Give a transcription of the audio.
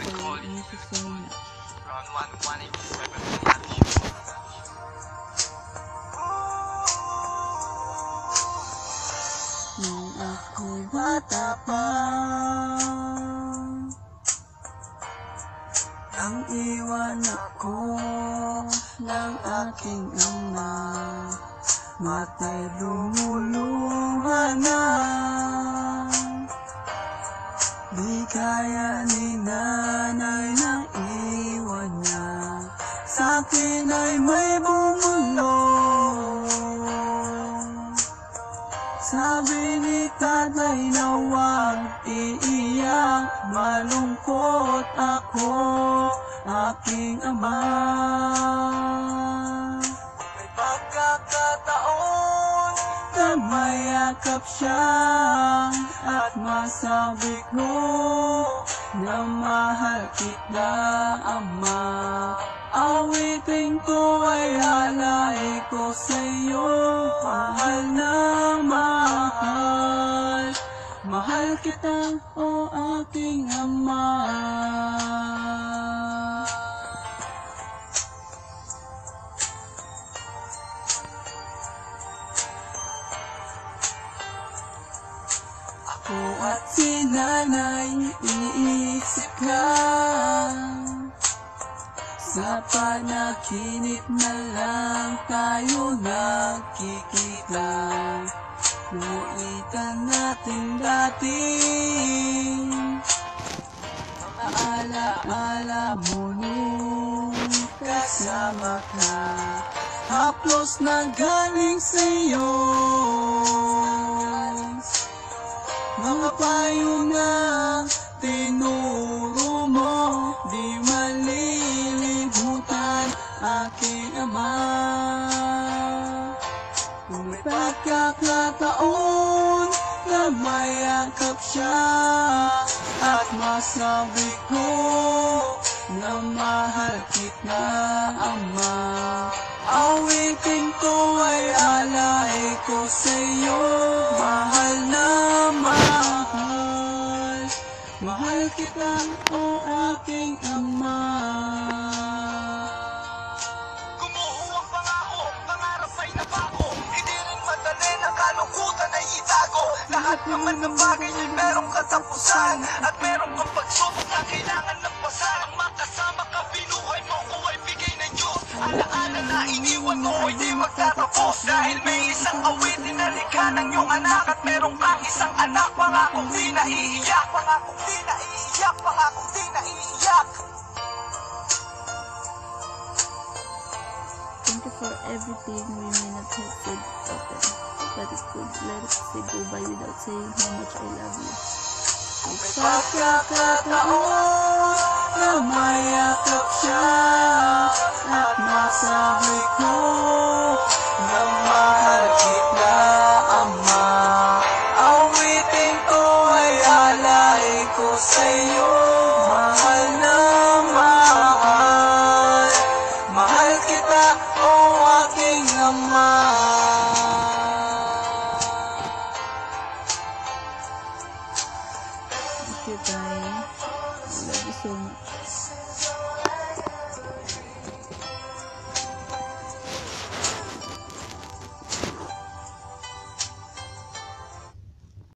you boy. Thank you so much. Round 187. Nung ako'y bata pa, nang iwan ako ng aking ama, mata'y lumuluha na. Di kaya ni nanay na iwan niya, sa'kin ay may bumulong. Sabi ni tatay na huwag iiyak, malungkot ako, aking ama. May pagkakataon na mayakap siya, at masabi ko na mahal kita, ama. Awitin ko ay alay ko sa'yo, mahal na mahal. Mahal kita, o aking ama. Ako at si nanay, iniisip ka. Sa panaginip na lang tayo nagkikita. Luitan natin dating mga alaala mo nung kasama ka. Haplos na galing sa'yo, mga payo na tinuro mo, di malilimutan, aking ama. Kung may pagkakataon na mayakap siya, at masabi ko na mahal kita, ama. Awitin ko ay alay ko sa'yo, mahal na mahal. Mahal kita, o aking ama. Gumuhuwang pangako, pangarap ay napako. Hindi rin madali na kalungkutan ay itago. Lahat naman ng bagay ay merong katapusan, at merong kang pagsubok na kailangan lampasan. Ang makasama ka, binuhay mo ko ay bigay ng Diyos. Alaala na iniwan mo ay di magtatapos, dahil may isang awitin na likha ng iyong anak, at merong kang isang anak. Pangakong di naiiyak, pangakong di naiiyak, pangakong di naiiyak. Thank you for everything. We may not have said often, but it could let us say goodbye without saying how much I love you. May pagkakataon na mayakap siya, at masabi ko na mahal kita, ama. Awitin ko ay alay ko sa'yo, mahal na mahal. Mahal kita, o aking ama. Thank you guys. I love you so much.